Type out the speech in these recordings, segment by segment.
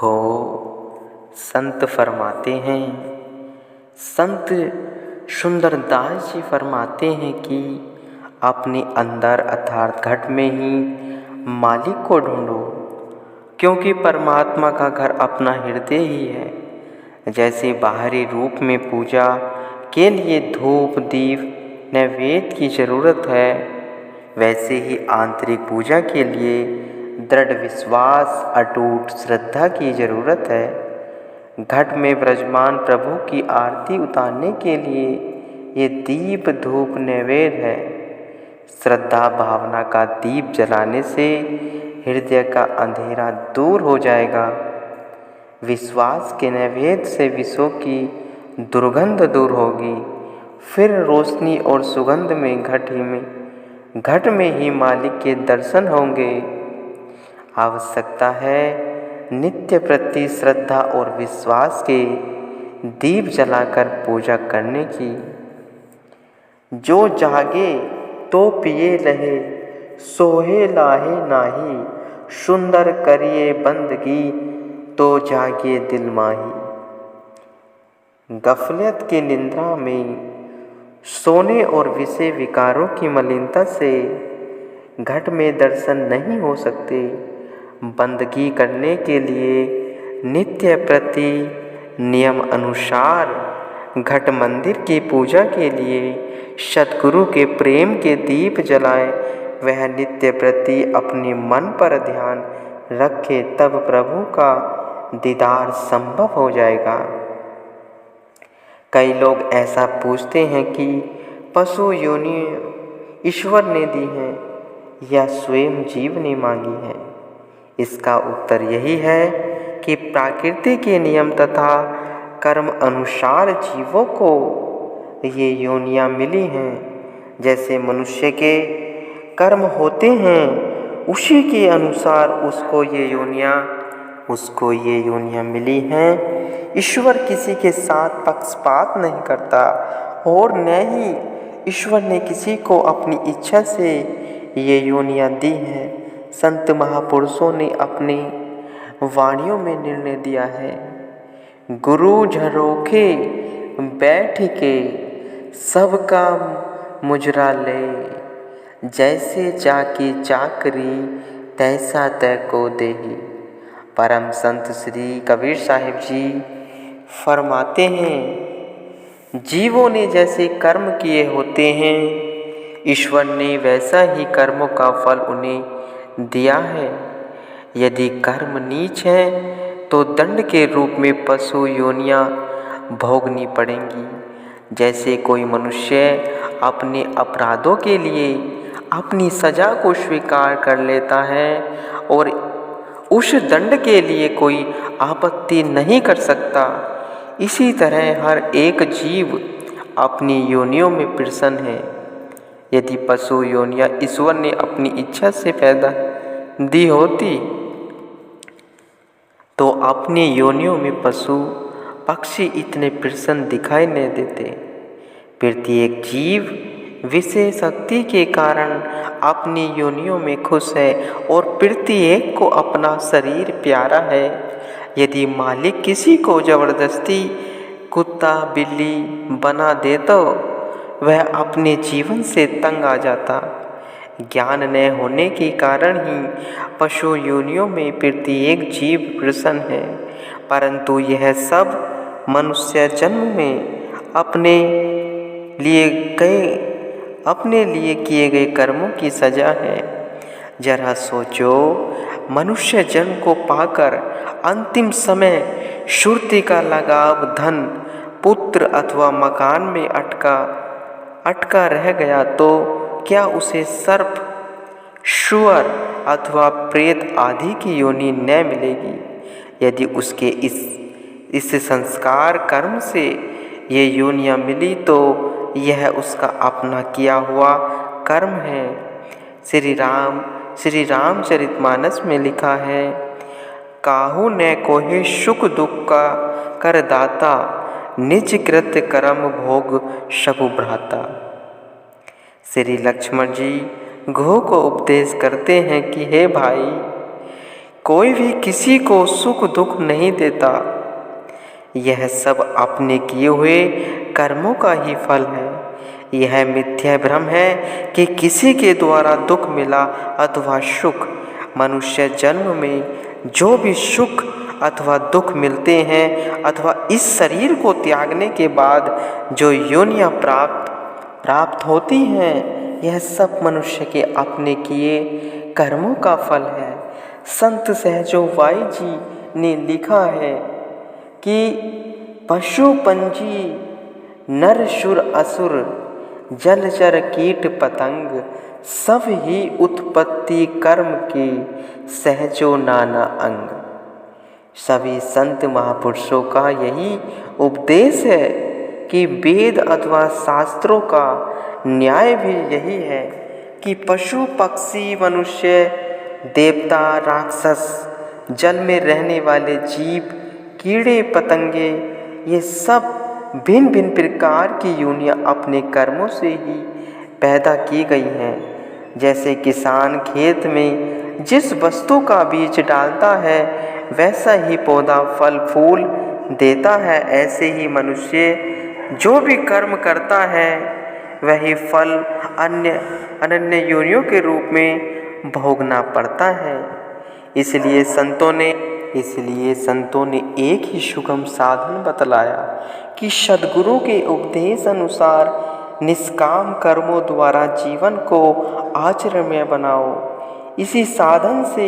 घो संत फरमाते हैं, संत सुंदरदास जी फरमाते हैं कि अपने अंदर अर्थात घट में ही मालिक को ढूंढो, क्योंकि परमात्मा का घर अपना हृदय ही है। जैसे बाहरी रूप में पूजा के लिए धूप दीप नैवेद्य की ज़रूरत है, वैसे ही आंतरिक पूजा के लिए दृढ़ विश्वास अटूट श्रद्धा की ज़रूरत है। घट में विराजमान प्रभु की आरती उतारने के लिए ये दीप धूप नैवेद्य है। श्रद्धा भावना का दीप जलाने से हृदय का अंधेरा दूर हो जाएगा। विश्वास के नैवेद्य से विषयों की दुर्गंध दूर होगी। फिर रोशनी और सुगंध में घट में ही मालिक के दर्शन होंगे। आवश्यकता है नित्य प्रति श्रद्धा और विश्वास के दीप जलाकर पूजा करने की। जो जागे तो पिए रहे, सोहे लाहे नाही, सुंदर करिए बंदगी तो जागे दिल माही। गफलत की निंद्रा में सोने और विषय विकारों की मलिनता से घट में दर्शन नहीं हो सकते। बंदगी करने के लिए नित्य प्रति नियम अनुसार घट मंदिर की पूजा के लिए सद्गुरु के प्रेम के दीप जलाएं। वह नित्य प्रति अपने मन पर ध्यान रखे, तब प्रभु का दीदार संभव हो जाएगा। कई लोग ऐसा पूछते हैं कि पशु योनि ईश्वर ने दी है या स्वयं जीव ने मांगी है। इसका उत्तर यही है कि प्रकृति के नियम तथा कर्म अनुसार जीवों को ये योनियाँ मिली हैं। जैसे मनुष्य के कर्म होते हैं, उसी के अनुसार उसको ये योनियाँ मिली हैं। ईश्वर किसी के साथ पक्षपात नहीं करता और न ही ईश्वर ने किसी को अपनी इच्छा से ये योनियाँ दी हैं। संत महापुरुषों ने अपनी वाणियों में निर्णय दिया है, गुरु झरोखे बैठ के सबका मुजरा ले, जैसे जाकी चाकरी तैसा तय को देही। परम संत श्री कबीर साहिब जी फरमाते हैं, जीवों ने जैसे कर्म किए होते हैं, ईश्वर ने वैसा ही कर्मों का फल उन्हें दिया है। यदि कर्म नीच है तो दंड के रूप में पशु योनियाँ भोगनी पड़ेंगी। जैसे कोई मनुष्य अपने अपराधों के लिए अपनी सजा को स्वीकार कर लेता है और उस दंड के लिए कोई आपत्ति नहीं कर सकता, इसी तरह हर एक जीव अपनी योनियों में प्रसन्न है। यदि पशु योनियाँ ईश्वर ने अपनी इच्छा से पैदा दी होती तो अपनी योनियों में पशु पक्षी इतने प्रसन्न दिखाई नहीं देते। प्रत्येक जीव विशेष शक्ति के कारण अपनी योनियों में खुश है और प्रत्येक को अपना शरीर प्यारा है। यदि मालिक किसी को जबरदस्ती कुत्ता बिल्ली बना दे तो वह अपने जीवन से तंग आ जाता। ज्ञान न होने के कारण ही पशु योनियों में प्रत्येक जीव प्रसन्न है, परंतु यह सब मनुष्य जन्म में अपने लिए किए गए कर्मों की सजा है। जरा सोचो, मनुष्य जन्म को पाकर अंतिम समय सुरती का लगाव धन पुत्र अथवा मकान में अटका रह गया तो क्या उसे सर्प शुअर अथवा प्रेत आदि की योनि न मिलेगी? यदि उसके इस संस्कार कर्म से ये योनियाँ मिली तो यह उसका अपना किया हुआ कर्म है। श्री रामचरितमानस में लिखा है, काहू ने कोहे सुख दुख का कर दाता, निज कृत कर्म भोग सबु भ्राता। श्री लक्ष्मण जी घोह को उपदेश करते हैं कि हे भाई, कोई भी किसी को सुख दुख नहीं देता। यह सब अपने किए हुए कर्मों का ही फल है। यह मिथ्या भ्रम है कि किसी के द्वारा दुख मिला अथवा सुख। मनुष्य जन्म में जो भी सुख अथवा दुख मिलते हैं अथवा इस शरीर को त्यागने के बाद जो योनियां प्राप्त होती हैं, यह सब मनुष्य के अपने किए कर्मों का फल है। संत सहजो वाई जी ने लिखा है कि पशु पंछी नर शुर असुर जलचर कीट पतंग सब ही उत्पत्ति कर्म की सहजो नाना अंग। सभी संत महापुरुषों का यही उपदेश है कि वेद अथवा शास्त्रों का न्याय भी यही है कि पशु पक्षी मनुष्य देवता राक्षस जल में रहने वाले जीव कीड़े पतंगे ये सब भिन्न भिन्न प्रकार की योनियां अपने कर्मों से ही पैदा की गई हैं। जैसे किसान खेत में जिस वस्तु का बीज डालता है वैसा ही पौधा फल फूल देता है, ऐसे ही मनुष्य जो भी कर्म करता है वही फल अनन्य योनियों के रूप में भोगना पड़ता है। इसलिए संतों ने एक ही सुगम साधन बतलाया कि सद्गुरु के उपदेश अनुसार निष्काम कर्मों द्वारा जीवन को आचरणीय बनाओ। इसी साधन से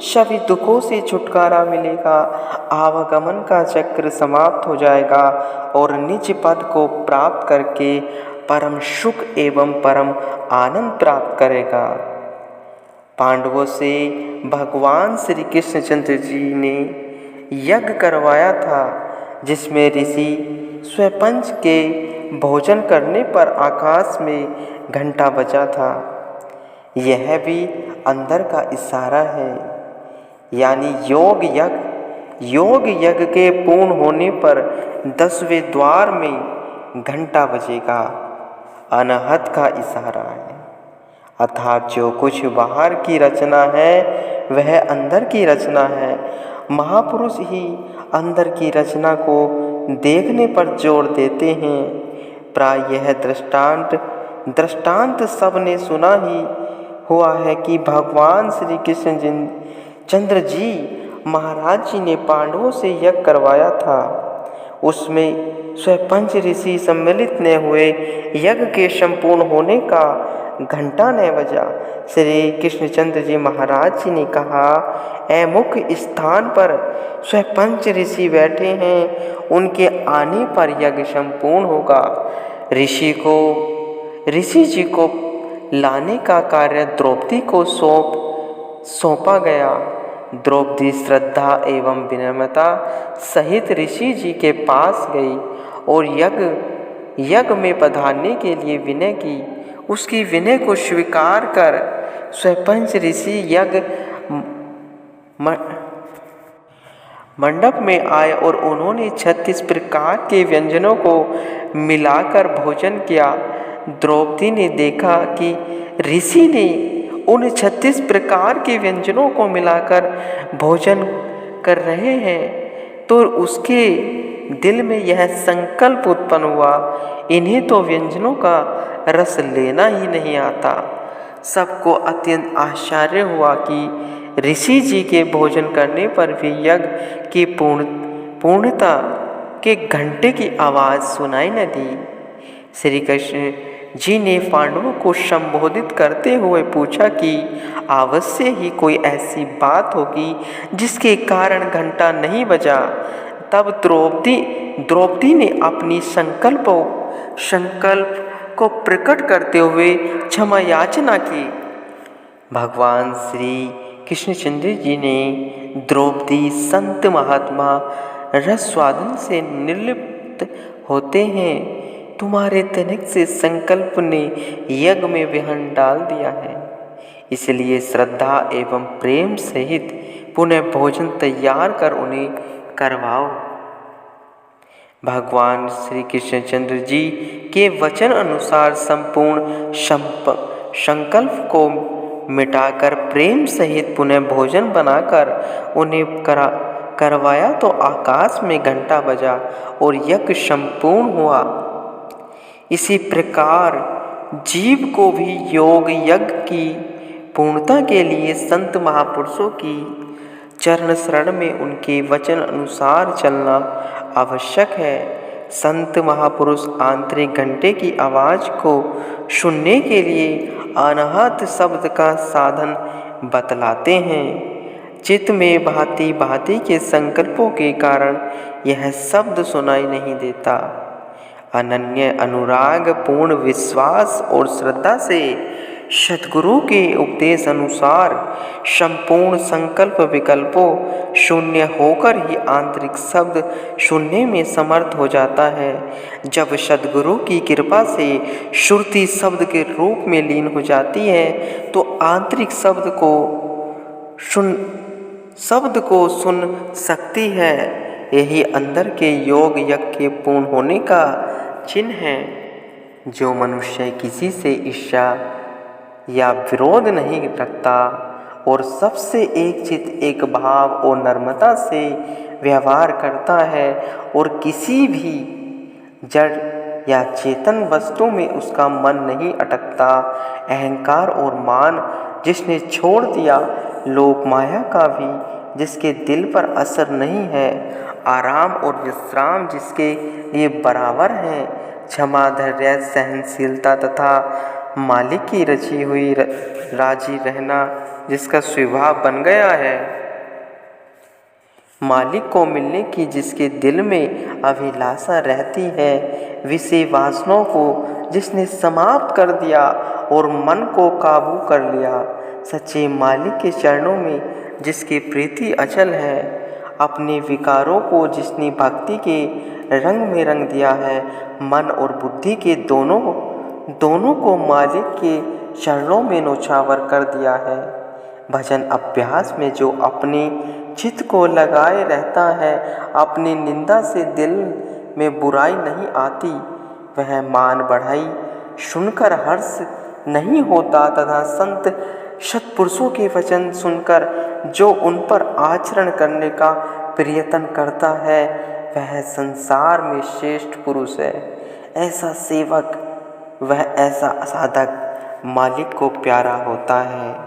सभी दुखों से छुटकारा मिलेगा, आवागमन का चक्र समाप्त हो जाएगा और निज पद को प्राप्त करके परम सुख एवं परम आनंद प्राप्त करेगा। पांडवों से भगवान श्री कृष्णचंद्र जी ने यज्ञ करवाया था, जिसमें ऋषि स्वपंच के भोजन करने पर आकाश में घंटा बजा था। यह भी अंदर का इशारा है, यानी योग यज्ञ के पूर्ण होने पर 10वें द्वार में घंटा बजेगा। अनाहत का इशारा है, अर्थात जो कुछ बाहर की रचना है वह अंदर की रचना है। महापुरुष ही अंदर की रचना को देखने पर जोर देते हैं। प्राय यह दृष्टांत सबने सुना ही हुआ है कि भगवान श्री कृष्ण चंद्र जी महाराज जी ने पांडवों से यज्ञ करवाया था। उसमें स्वपंच ऋषि सम्मिलित न हुए यज्ञ के संपूर्ण होने का घंटा न बजा। श्री कृष्णचंद्र जी महाराज जी ने कहा, ऐ मुख्य स्थान पर स्वपंच ऋषि बैठे हैं, उनके आने पर यज्ञ संपूर्ण होगा। ऋषि जी को लाने का कार्य द्रौपदी को सौंपा गया। द्रौपदी श्रद्धा एवं विनम्रता सहित ऋषि जी के पास गई और यज्ञ में पधारने के लिए विनय की। उसकी विनय को स्वीकार कर स्वपंच ऋषि यज्ञ मंडप में आए और उन्होंने 36 प्रकार के व्यंजनों को मिलाकर भोजन किया। द्रौपदी ने देखा कि ऋषि ने उन 36 प्रकार के व्यंजनों को मिलाकर भोजन कर रहे हैं, तो उसके दिल में यह संकल्प उत्पन्न हुआ, इन्हें तो व्यंजनों का रस लेना ही नहीं आता। सबको अत्यंत आश्चर्य हुआ कि ऋषि जी के भोजन करने पर भी यज्ञ की पूर्णता के घंटे की आवाज़ सुनाई न दी। श्री कृष्ण जी ने पांडवों को संबोधित करते हुए पूछा कि अवश्य ही कोई ऐसी बात होगी जिसके कारण घंटा नहीं बजा। तब द्रौपदी ने अपनी संकल्प को प्रकट करते हुए क्षमा याचना की। भगवान श्री कृष्णचंद्र जी ने द्रौपदी संत महात्मा रसवादन से निर्लिप्त होते हैं, तुम्हारे तनिक से संकल्प ने यज्ञ में विघ्न डाल दिया है, इसलिए श्रद्धा एवं प्रेम सहित पुनः भोजन तैयार कर उन्हें करवाओ। भगवान श्री कृष्णचंद्र जी के वचन अनुसार संपूर्ण संकल्प को मिटाकर प्रेम सहित पुनः भोजन बनाकर उन्हें करवाया तो आकाश में घंटा बजा और यज्ञ संपूर्ण हुआ। इसी प्रकार जीव को भी योग यज्ञ की पूर्णता के लिए संत महापुरुषों की चरण शरण में उनके वचन अनुसार चलना आवश्यक है। संत महापुरुष आंतरिक घंटे की आवाज़ को सुनने के लिए अनाहत शब्द का साधन बतलाते हैं। चित्त में भांति भांति के संकल्पों के कारण यह शब्द सुनाई नहीं देता। अनन्य अनुराग पूर्ण विश्वास और श्रद्धा से सद्गुरु के उपदेश अनुसार संपूर्ण संकल्प विकल्पों शून्य होकर ही आंतरिक शब्द सुनने में समर्थ हो जाता है। जब सद्गुरु की कृपा से श्रुति शब्द के रूप में लीन हो जाती है तो आंतरिक शब्द को सुन सकती है। यही अंदर के योग यज्ञ के पूर्ण होने का चिन्ह है। जो मनुष्य किसी से ईर्ष्या या विरोध नहीं रखता और सबसे एक चित्त एक भाव और नम्रता से व्यवहार करता है और किसी भी जड़ या चेतन वस्तु में उसका मन नहीं अटकता, अहंकार और मान जिसने छोड़ दिया, लोक माया का भी जिसके दिल पर असर नहीं है, आराम और विश्राम जिसके लिए बराबर है, क्षमा धैर्य सहनशीलता तथा मालिक की रची हुई राजी रहना जिसका स्वभाव बन गया है, मालिक को मिलने की जिसके दिल में अभिलाषा रहती है, विषय वासनाओं को जिसने समाप्त कर दिया और मन को काबू कर लिया, सच्चे मालिक के चरणों में जिसकी प्रीति अचल है, अपने विकारों को जिसने भक्ति के रंग में रंग दिया है, मन और बुद्धि के दोनों को मालिक के चरणों में नौछावर कर दिया है। भजन अभ्यास में जो अपने चित्त को लगाए रहता है, अपनी निंदा से दिल में बुराई नहीं आती, वह मान बढ़ाई सुनकर हर्ष नहीं होता तथा संत सत्पुरुषों के वचन सुनकर जो उन पर आचरण करने का प्रयत्न करता है, वह संसार में श्रेष्ठ पुरुष है। ऐसा सेवक वह ऐसा साधक मालिक को प्यारा होता है।